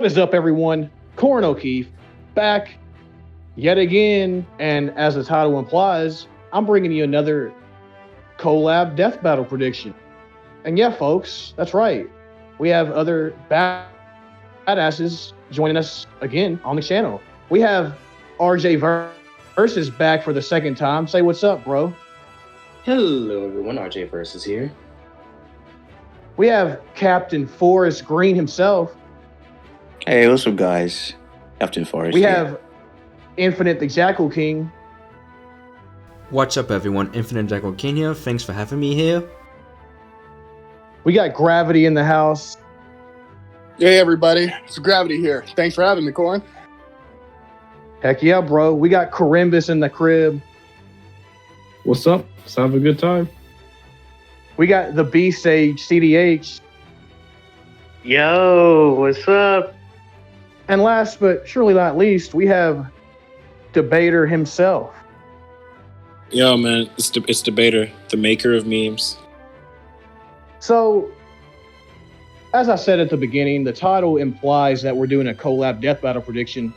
What is up, everyone? Corin O'Keefe, back yet again, and as the title implies, I'm bringing you another Collab death battle prediction. And yeah, folks, that's right. We have other badasses joining us again on the channel. We have RJ Versus back for the second time. Say what's up, bro. Hello, everyone. RJ Versus here. We have Captain Forrest Green himself. Hey, what's up, guys? Captain Forrest. We have Infinite the Jackal King. What's up, everyone? Infinite Jackal King here. Thanks for having me here. We got Gravity in the house. Hey, everybody. It's Gravity here. Thanks for having me, Corin. Heck yeah, bro. We got Corimbus in the crib. What's up? Let's have a good time. We got the B-Sage, CDH. Yo, what's up? And last but surely not least, we have Debater himself. Yo, man, it's Debater, the maker of memes. So, as I said at the beginning, the title implies that we're doing a collab death battle prediction.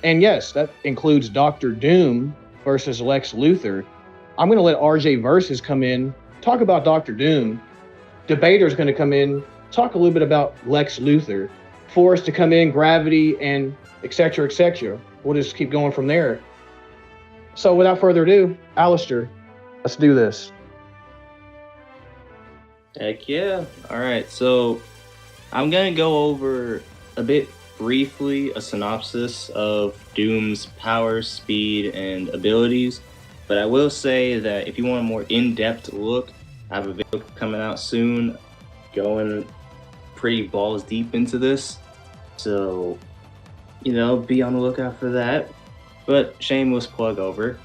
And yes, that includes Dr. Doom versus Lex Luthor. I'm going to let RJ Versus come in, talk about Dr. Doom. Debater's going to come in, talk a little bit about Lex Luthor. Forrest to come in, Gravity, and et cetera, et cetera. We'll just keep going from there. So without further ado, Alistair, let's do this. Heck yeah. All right, so I'm going to go over a bit briefly a synopsis of Doom's power, speed, and abilities. But I will say that if you want a more in-depth look, I have a video coming out soon going pretty balls deep into this. So, be on the lookout for that. But shameless plug over.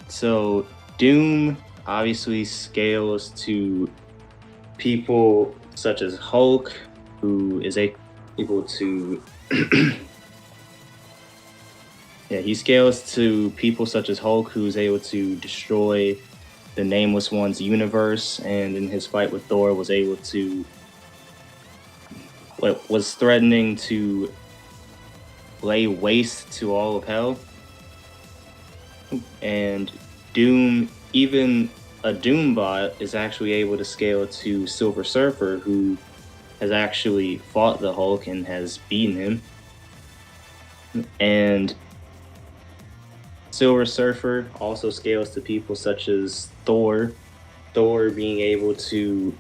So Doom obviously scales to people such as Hulk, who is able to he scales to people such as Hulk, who's able to destroy the Nameless One's universe, and in his fight with Thor was able to was threatening to lay waste to all of hell. And Doom, even a Doombot, is actually able to scale to Silver Surfer, who has actually fought the Hulk and has beaten him. And Silver Surfer also scales to people such as Thor. Thor being able to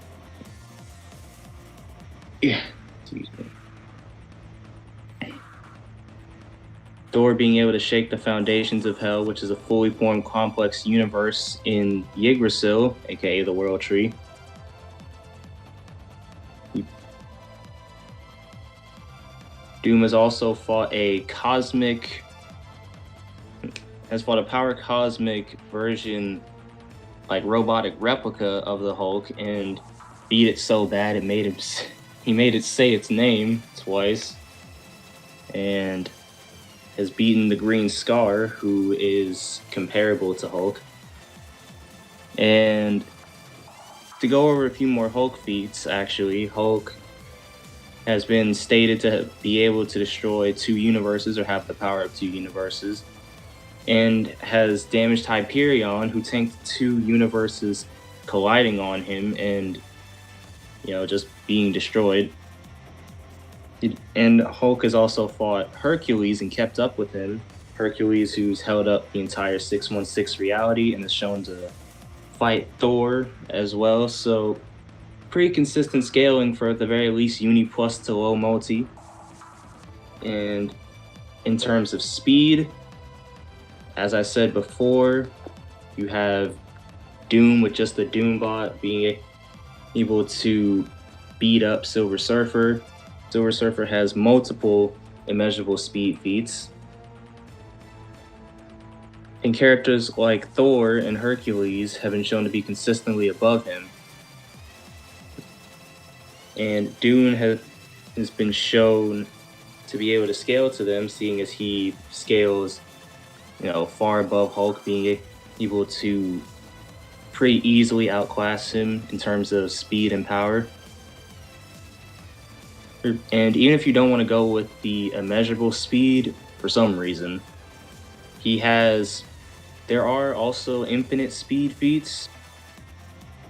Thor being able to shake the foundations of hell, which is a fully formed complex universe in Yggdrasil, aka the World Tree. Doom has also fought a power cosmic version, like robotic replica of the Hulk, and beat it so bad he made it say its name twice, and has beaten the Green Scar, who is comparable to Hulk. And to go over a few more Hulk feats, actually, Hulk has been stated to be able to destroy 2 universes, or have the power of 2 universes, and has damaged Hyperion, who tanked 2 universes colliding on him and, just being destroyed. And Hulk has also fought Hercules and kept up with him. Hercules, who's held up the entire 616 reality and is shown to fight Thor as well. So pretty consistent scaling for at the very least uni plus to low multi. And in terms of speed, as I said before, you have Doom with just the Doombot being able to beat up Silver Surfer. Silver Surfer has multiple immeasurable speed feats. And characters like Thor and Hercules have been shown to be consistently above him. And Doom has been shown to be able to scale to them, seeing as he scales, far above Hulk, being able to pretty easily outclass him in terms of speed and power. And even if you don't want to go with the immeasurable speed for some reason, there are also infinite speed feats.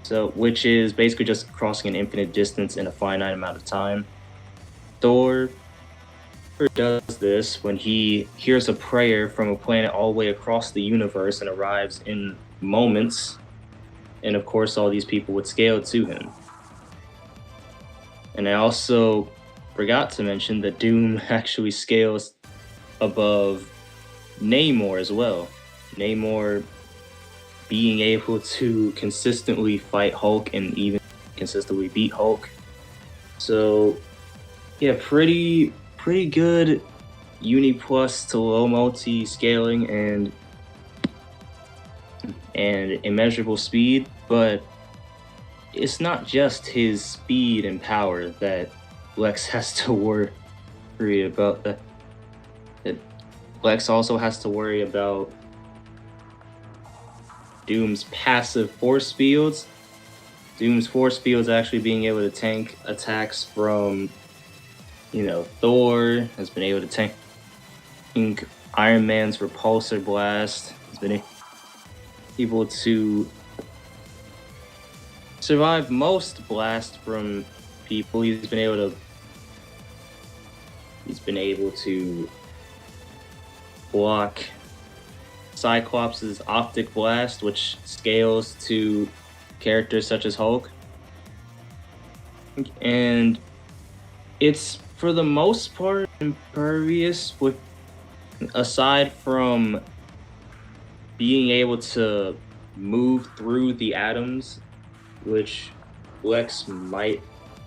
So, which is basically just crossing an infinite distance in a finite amount of time. Thor does this when he hears a prayer from a planet all the way across the universe and arrives in moments. And of course, all these people would scale to him. And I also forgot to mention that Doom actually scales above Namor as well. Namor being able to consistently fight Hulk and even consistently beat Hulk. So, yeah, pretty good uni plus to low multi scaling and immeasurable speed, but it's not just his speed and power that Lex has to worry about. That Lex also has to worry about Doom's passive force fields. Doom's force fields actually being able to tank attacks from, Thor has been able to tank Iron Man's repulsor blast. Has been able to survive most blasts from people. He's been able to block Cyclops' optic blast, which scales to characters such as Hulk. And it's for the most part impervious, aside from being able to move through the atoms, which I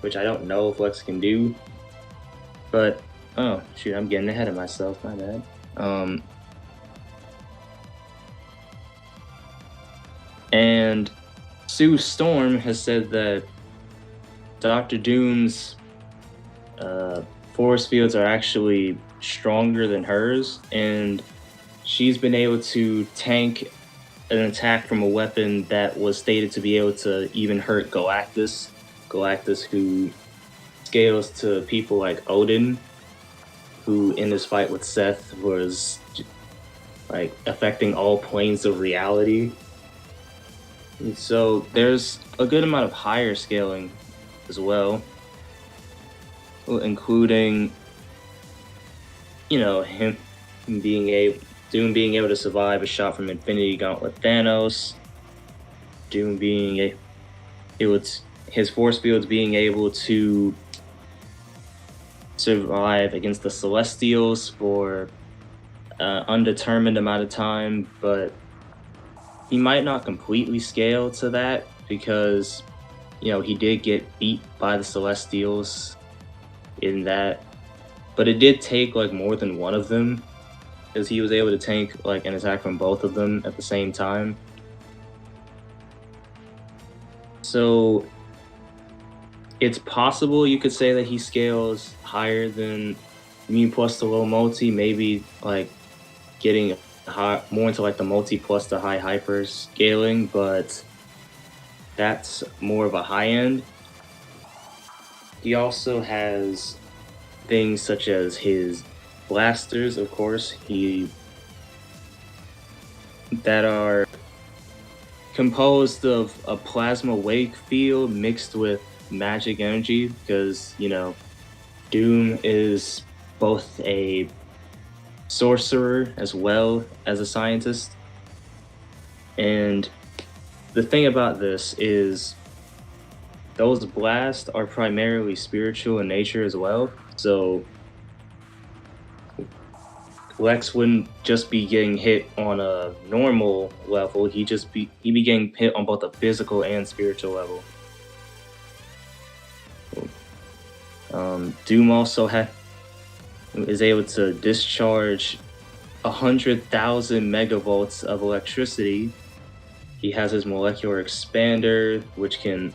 don't know if Lex can do. But oh shoot, I'm getting ahead of myself, my bad. And Sue Storm has said that Dr. Doom's force fields are actually stronger than hers, and she's been able to tank an attack from a weapon that was stated to be able to even hurt Galactus. Galactus, who scales to people like Odin, who in this fight with Seth was affecting all planes of reality. And so there's a good amount of higher scaling as well, including, Doom being able to survive a shot from Infinity Gauntlet Thanos, Doom his force fields being able to survive against the Celestials for an undetermined amount of time, but he might not completely scale to that because, he did get beat by the Celestials in that, but it did take more than one of them, because he was able to tank an attack from both of them at the same time. So it's possible you could say that he scales higher than Mu plus to low multi, maybe getting more into the multi plus to high hyper scaling, but that's more of a high end. He also has things such as his blasters, of course, that are composed of a plasma wake field mixed with magic energy, because Doom is both a sorcerer as well as a scientist. And the thing about this is those blasts are primarily spiritual in nature as well. So Lex wouldn't just be getting hit on a normal level, he'd be getting hit on both a physical and spiritual level. Doom also is able to discharge 100,000 megavolts of electricity. He has his molecular expander, which can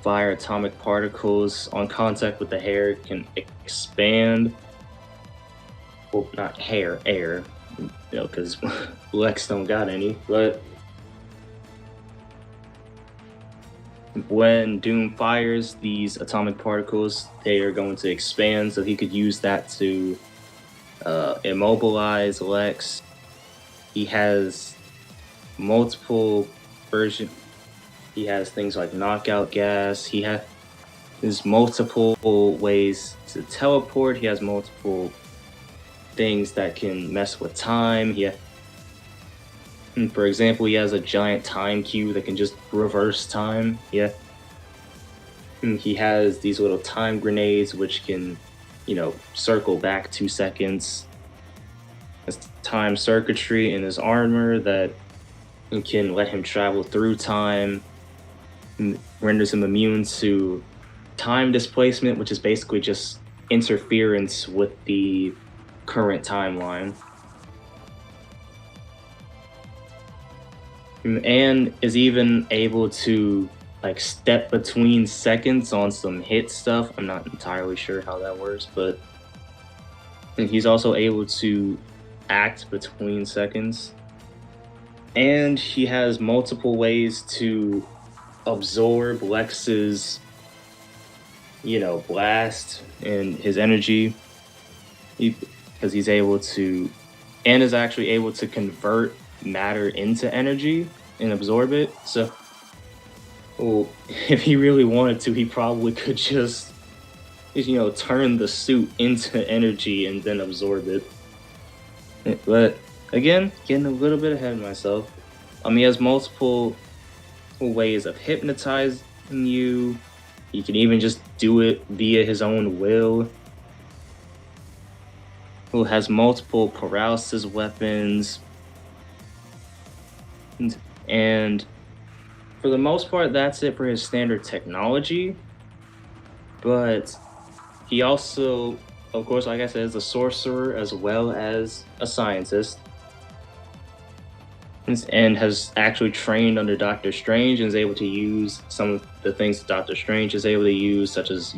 fire atomic particles on contact with the hair, can expand. Well, not hair, air, because Lex don't got any, but When Doom fires these atomic particles, they are going to expand, so he could use that to immobilize Lex. He has multiple versions. He has things like knockout gas. He has multiple ways to teleport. He has multiple things that can mess with time. For example, he has a giant time cube that can just reverse time. Yeah. He has these little time grenades which can, circle back 2 seconds. Has time circuitry in his armor that can let him travel through time, and renders him immune to time displacement, which is basically just interference with the current timeline. And is even able to step between seconds on some hit stuff. I'm not entirely sure how that works, but he's also able to act between seconds. And he has multiple ways to absorb Lex's, blast and his energy. Because he's able to, and is actually able to convert matter into energy and absorb it. So, if he really wanted to, he probably could just, turn the suit into energy and then absorb it. But again, getting a little bit ahead of myself. He has multiple ways of hypnotizing you. He can even just do it via his own will. Who has multiple paralysis weapons. And for the most part, that's it for his standard technology. But he also, of course, like I said, is a sorcerer as well as a scientist. And has actually trained under Doctor Strange and is able to use some of the things that Doctor Strange is able to use, such as,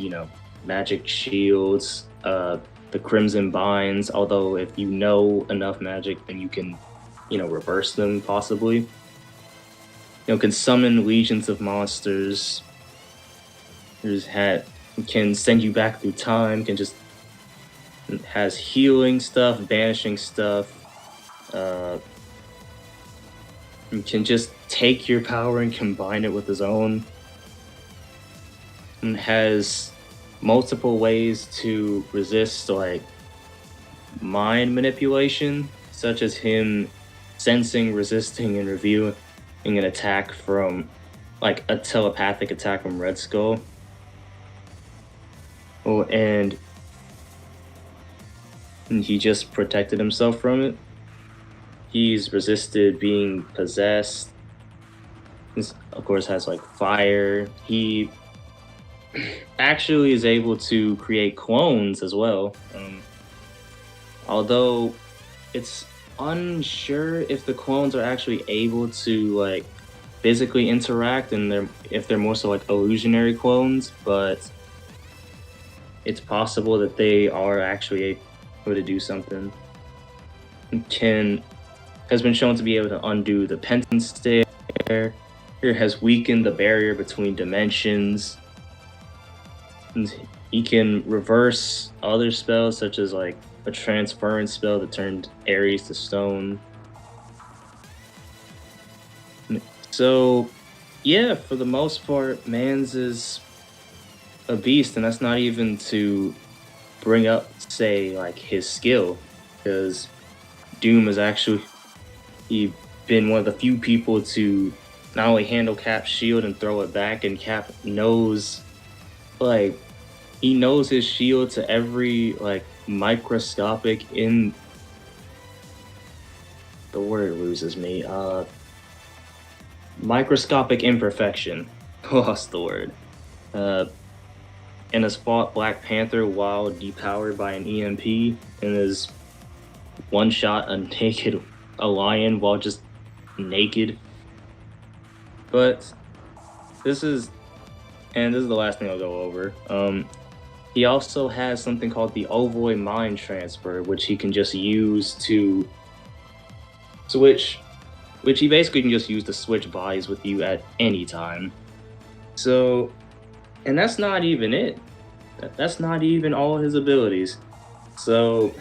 magic shields, the Crimson Binds, although if you know enough magic, then you can, reverse them possibly. Can summon legions of monsters. Can send you back through time, has healing stuff, banishing stuff, can just take your power and combine it with his own, and has multiple ways to resist mind manipulation, such as him sensing, resisting, and reviewing an attack from a telepathic attack from Red Skull. And he just protected himself from it. He's resisted being possessed. He, of course, has fire. He actually is able to create clones as well. Although it's unsure if the clones are actually able to physically interact, and if they're more so illusionary clones, but it's possible that they are actually able to do something. Has been shown to be able to undo the Penton Stare. Has weakened the barrier between dimensions. And he can reverse other spells, such as a transference spell that turned Ares to stone. So, yeah, for the most part, Mans is a beast, and that's not even to bring up, say, his skill, because Doom has actually been one of the few people to not only handle Cap's shield and throw it back, and Cap knows, he knows his shield to every, microscopic the word loses me, microscopic imperfection. Lost the word. And has fought Black Panther while depowered by an EMP, and has one-shot a lion while just naked. But this is the last thing I'll go over. He also has something called the Ovoid Mind Transfer, which he can just use to switch, which he basically can just use to switch bodies with you at any time. So, and that's not even it. That's not even all his abilities. So,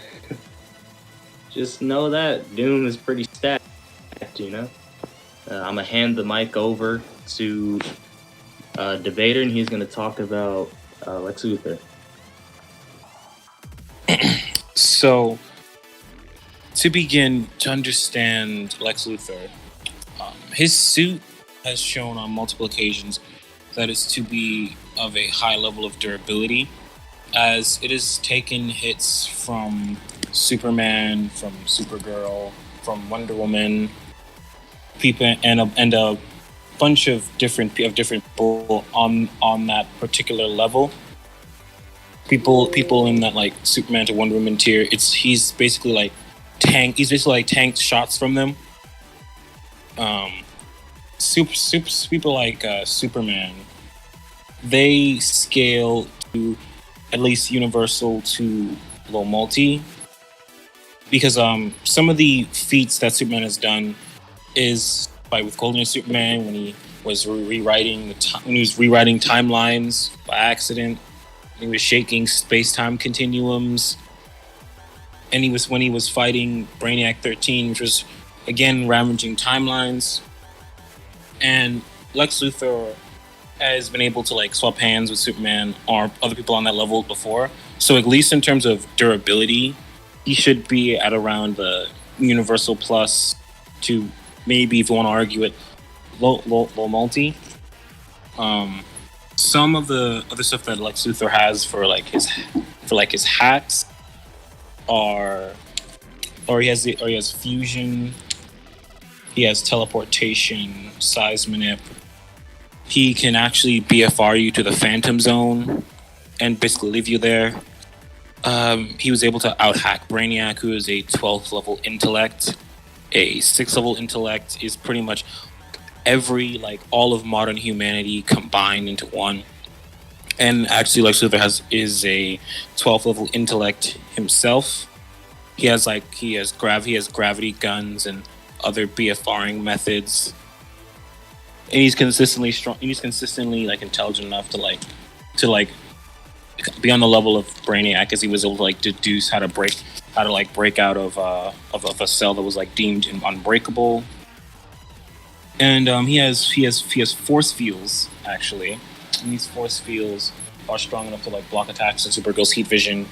just know that Doom is pretty stacked, you know? I'm going to hand the mic over to Debater, and he's going to talk about Lex Luthor. So, to begin to understand Lex Luthor, his suit has shown on multiple occasions that it's to be of a high level of durability, as it has taken hits from Superman, from Supergirl, from Wonder Woman, people, and a bunch of different people on that particular level. People in that like Superman to Wonder Woman tier. He's basically like tanked shots from them. People like Superman, they scale to at least universal to low multi, because some of the feats that Superman has done is like with Golden Superman when he was rewriting timelines by accident. He was shaking space-time continuums, and when he was fighting Brainiac 13, which was again ravaging timelines. And Lex Luthor has been able to like swap hands with Superman or other people on that level before. So at least in terms of durability, he should be at around the Universal Plus to maybe, if you want to argue it, low multi. Some of the other stuff that Lex Luthor has for his hats he has fusion, he has teleportation, size manip. He can actually BFR you to the Phantom Zone and basically leave you there. He was able to out-hack Brainiac, who is a 12th level intellect. A 6th level intellect is pretty much all of modern humanity combined into one. And actually, Lex Luthor is a 12th level intellect himself. He has gravity guns and other BFRing methods. And he's consistently strong. He's consistently like intelligent enough to be on the level of Brainiac, as he was able to like deduce how to break out of a cell that was like deemed unbreakable. And he has force fields actually, and these force fields are strong enough to like block attacks and Supergirl's heat vision,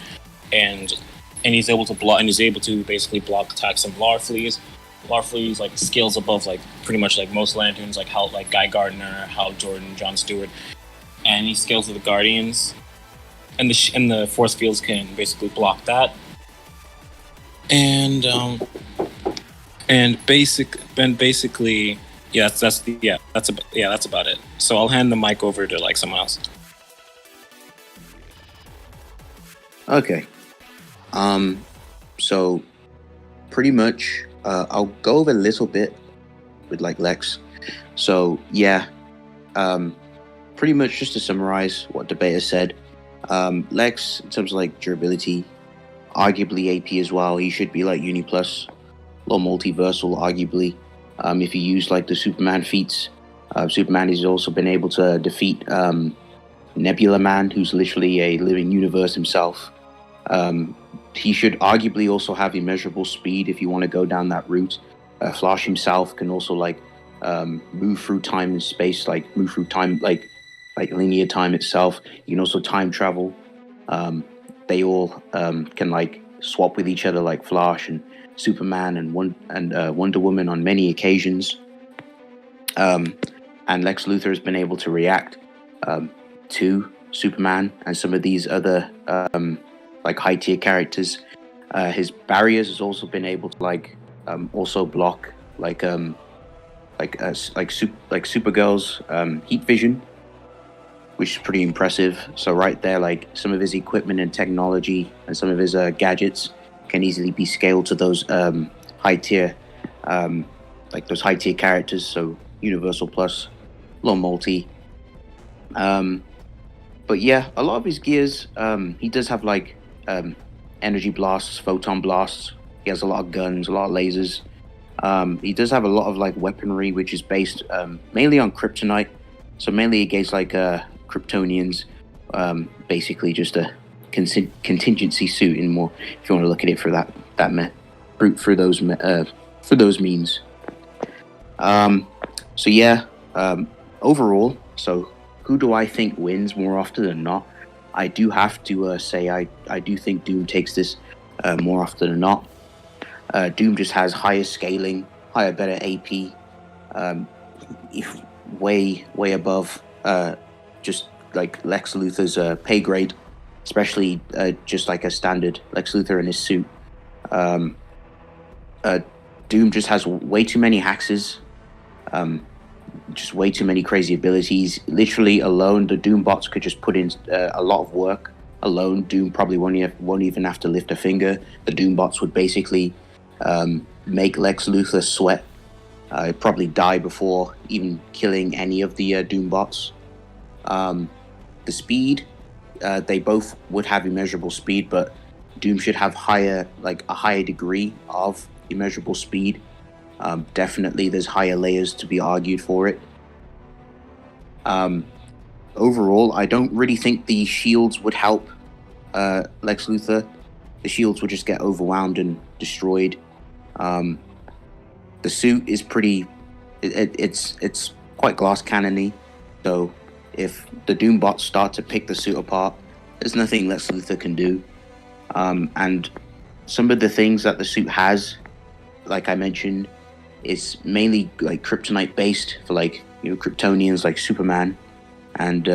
and he's able to basically block attacks from Larfleeze. Larfleeze like scales above like pretty much like most Lanterns, like Guy Gardner, Hal Jordan, John Stewart, and he scales with the Guardians, and the force fields can basically block that. And basically. Yeah, that's about it. So I'll hand the mic over to like someone else. Okay. So pretty much, I'll go over a little bit with like Lex. So yeah, pretty much just to summarize what Debater said, Lex, in terms of like durability, arguably AP as well, he should be like Uni Plus, low multiversal, arguably. If you use like the Superman feats, Superman has also been able to defeat Nebula Man, who's literally a living universe himself. He should arguably also have immeasurable speed if you want to go down that route. Flash himself can also like move through time and space, like move through time like linear time itself. You can also time travel. They all can like swap with each other, like Flash and Superman and Wonder Woman on many occasions. And Lex Luthor has been able to react to Superman and some of these other like high tier characters. His barriers has also been able to like also block Supergirl's heat vision, which is pretty impressive. So right there, like some of his equipment and technology and some of his gadgets can easily be scaled to those high tier characters. So Universal Plus, low multi. But yeah, a lot of his gears, he does have like energy blasts, photon blasts. He has a lot of guns, a lot of lasers. He does have a lot of like weaponry, which is based mainly on kryptonite. So mainly against like Kryptonians, basically just a contingency suit in more, if you want to look at it for for those means. So yeah, overall, so who do I think wins more often than not? I do have to say I do think Doom takes this more often than not. Doom just has higher scaling, better AP, way above just like Lex Luthor's pay grade, especially just like a standard Lex Luthor in his suit. Doom just has way too many hexes, just way too many crazy abilities. Literally alone, the Doom bots could just put in a lot of work. Alone, Doom probably won't even have to lift a finger. The Doom bots would basically make Lex Luthor sweat. Probably die before even killing any of the Doom bots. The speed, they both would have immeasurable speed, but Doom should have a higher degree of immeasurable speed. Definitely, there's higher layers to be argued for it. Overall, I don't really think the shields would help Lex Luthor. The shields would just get overwhelmed and destroyed. The suit is it's quite glass cannony, so if the Doom bots start to pick the suit apart, there's nothing Lex Luthor can do. And some of the things that the suit has, like I mentioned, is mainly like kryptonite based for Kryptonians like Superman and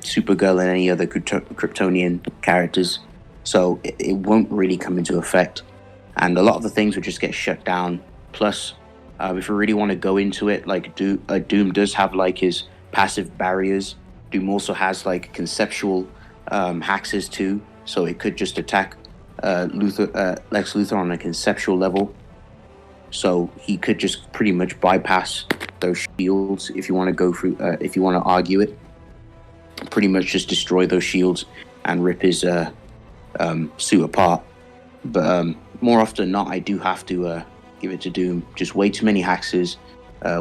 Supergirl and any other Kryptonian characters. So it won't really come into effect, and a lot of the things would just get shut down. Plus, if we really want to go into it, Doom does have like his passive barriers. Doom also has like conceptual hexes too, so it could just attack Lex Luthor on a conceptual level. So he could just pretty much bypass those shields if you want to go through. If you want to argue it, pretty much just destroy those shields and rip his suit apart. But more often than not, I do have to give it to Doom. Just way too many hexes,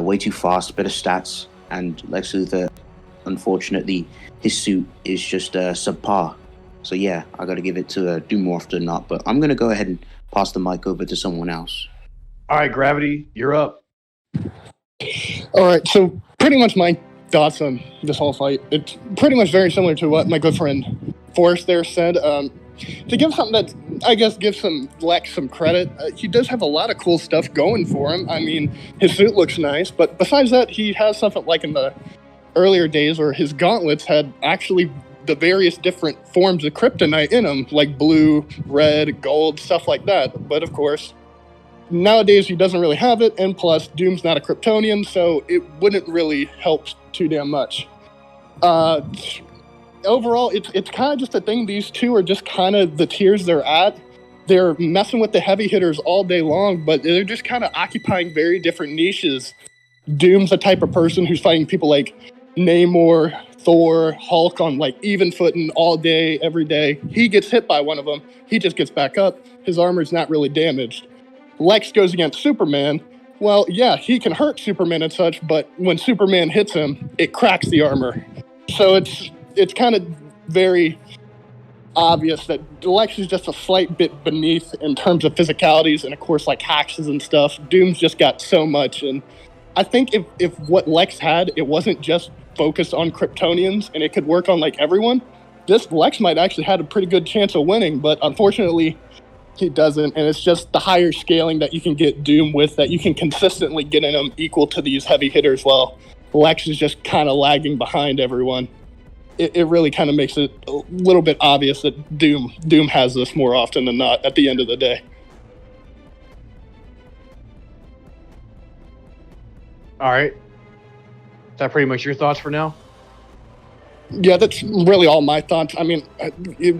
way too fast, better stats, and Lex Luthor, unfortunately, his suit is just subpar. So yeah, I got to give it to Doom more often than not. But I'm going to go ahead and pass the mic over to someone else. All right, Gravity, you're up. All right, so pretty much my thoughts on this whole fight, it's pretty much very similar to what my good friend Forrest there said. To give something that, I guess, gives Lex some credit, he does have a lot of cool stuff going for him. I mean, his suit looks nice, but besides that, he has something like in the earlier days where his gauntlets had actually the various different forms of kryptonite in them, like blue, red, gold, stuff like that. But of course, nowadays he doesn't really have it, and plus Doom's not a Kryptonian, so it wouldn't really help too damn much. Overall, it's kind of just a thing. These two are just kind of the tiers they're at. They're messing with the heavy hitters all day long, but they're just kind of occupying very different niches. Doom's the type of person who's fighting people like Namor, Thor, Hulk on like even footing all day, every day. He gets hit by one of them, he just gets back up. His armor's not really damaged. Lex goes against Superman. Well, yeah, he can hurt Superman and such, but when Superman hits him, it cracks the armor. So it's kind of very obvious that Lex is just a slight bit beneath in terms of physicalities and, of course, like hacks and stuff. Doom's just got so much. And I think if what Lex had, it wasn't just focused on Kryptonians and it could work on, like, everyone, this Lex might actually had a pretty good chance of winning. But unfortunately, he doesn't. And it's just the higher scaling that you can get Doom with, that you can consistently get in him equal to these heavy hitters, while Lex is just kind of lagging behind everyone. It really kind of makes it a little bit obvious that Doom has this more often than not at the end of the day. All right. Is that pretty much your thoughts for now? Yeah, that's really all my thoughts. I mean,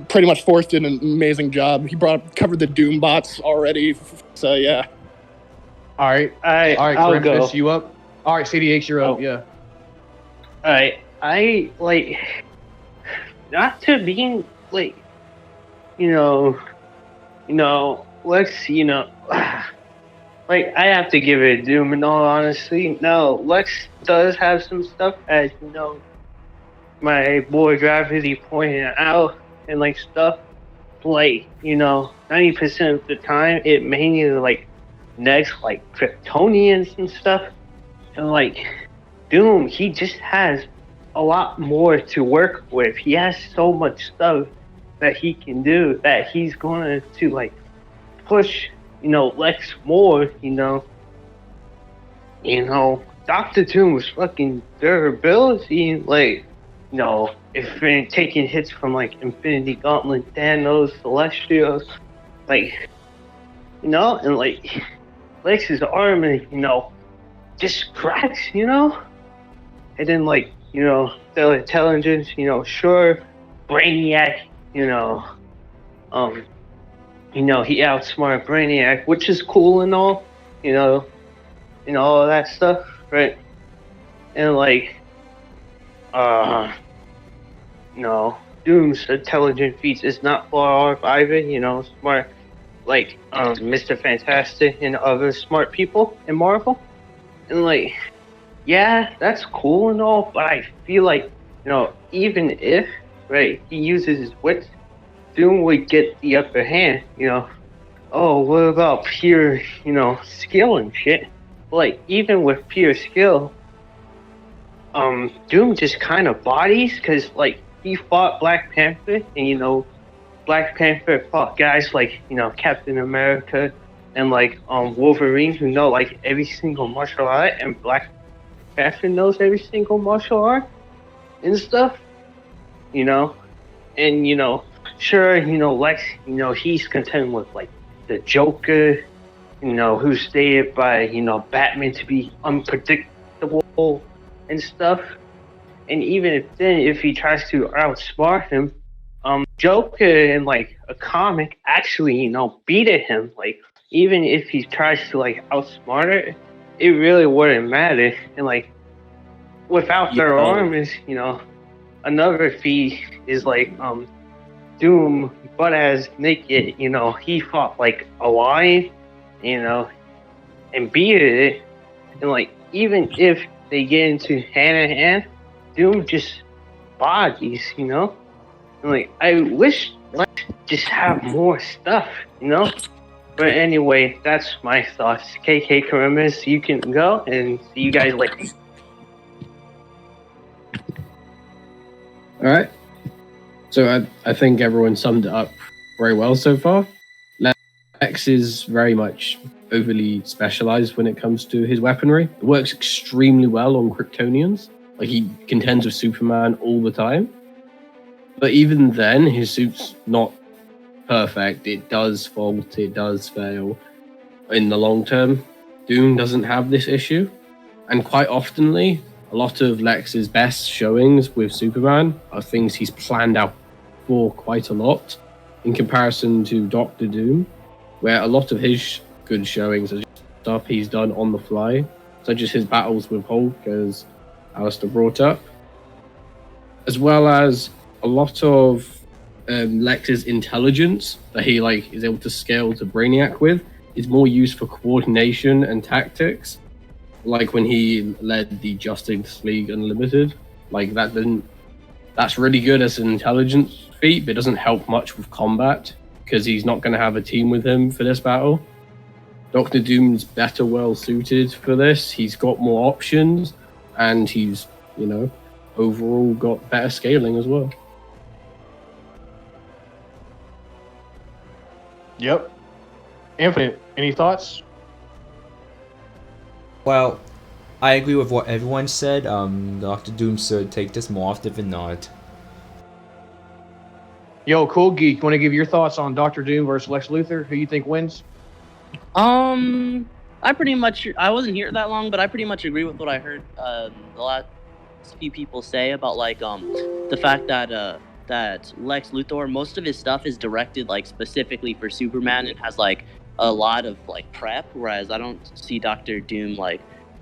pretty much Forrest did an amazing job. He covered the Doom bots already, so yeah. All right. I'll Krampus, go. you up? All right, CDH, you're up, yeah. All right, I like not to being like, Lex, like I have to give it Doom in all honesty. No, Lex does have some stuff, as you know, my boy Gravity pointed out and like stuff. Like 90% of the time, it mainly like next like Kryptonians and stuff, and like Doom, he just has a lot more to work with. He has so much stuff that he can do that he's going to like push, Lex more, Doctor Doom's fucking durability, like, if we're taking hits from like Infinity Gauntlet, Thanos, Celestials, like, and like Lex's arm, and just cracks, and then like, the intelligence, sure, Brainiac, he outsmarted Brainiac, which is cool and all, all of that stuff, right? And like, Doom's intelligent feats is not far off either, smart, like, Mr. Fantastic and other smart people in Marvel. And like, yeah, that's cool and all, but I feel like, even if, right, he uses his wits, Doom would get the upper hand, Oh, what about pure, skill and shit? Like, even with pure skill, Doom just kind of bodies, because, like, he fought Black Panther, and, Black Panther fought guys like, Captain America and, like, Wolverine, who know, like, every single martial art, and Black Panther knows every single martial art and stuff, and, sure, Lex, he's content with, like, the Joker, who's stated by, Batman to be unpredictable and stuff. And even if he tries to outsmart him, Joker in like a comic actually, beated him. Like, even if he tries to like outsmart it, it really wouldn't matter. And like, without their arms, another feat is like Doom, but as naked, he fought like a lion, and beat it. And like, even if they get into hand in hand, Doom just bodies, And like, I wish Lex just have more stuff, But anyway, that's my thoughts. KK Karamis, you can go, and see you guys later. All right. So I think everyone summed it up very well so far. Lex is very much overly specialized when it comes to his weaponry. It works extremely well on Kryptonians. Like, he contends with Superman all the time. But even then, his suit's not perfect. It does fault, it does fail. In the long term, Doom doesn't have this issue. And quite oftenly, a lot of Lex's best showings with Superman are things he's planned out for quite a lot, in comparison to Doctor Doom, where a lot of his good showings are just stuff he's done on the fly, such as his battles with Hulk, as Alistair brought up, as well as a lot of Lex's intelligence that he is able to scale to Brainiac with is more used for coordination and tactics, like when he led the Justice League Unlimited. That's really good as an intelligence feat, but it doesn't help much with combat because he's not going to have a team with him for this battle. Doctor Doom's better well suited for this. He's got more options, and he's, overall got better scaling as well. Yep. Infinite, any thoughts? Well, I agree with what everyone said. Dr. Doom should take this more often than not. Yo, Cool Geek, want to give your thoughts on Doctor Doom versus Lex Luthor? Who you think wins? I wasn't here that long, but I pretty much agree with what I heard the last few people say about the fact that that Lex Luthor, most of his stuff is directed specifically for Superman and has a lot of prep, whereas I don't see Doctor Doom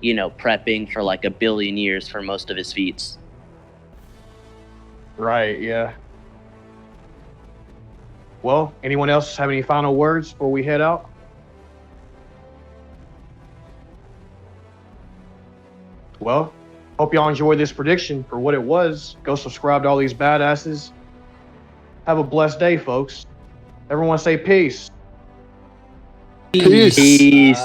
prepping for a billion years for most of his feats. Right, yeah. Well, anyone else have any final words before we head out? Well, hope y'all enjoyed this prediction for what it was. Go subscribe to all these badasses. Have a blessed day, folks. Everyone say peace. Peace. Peace. Peace.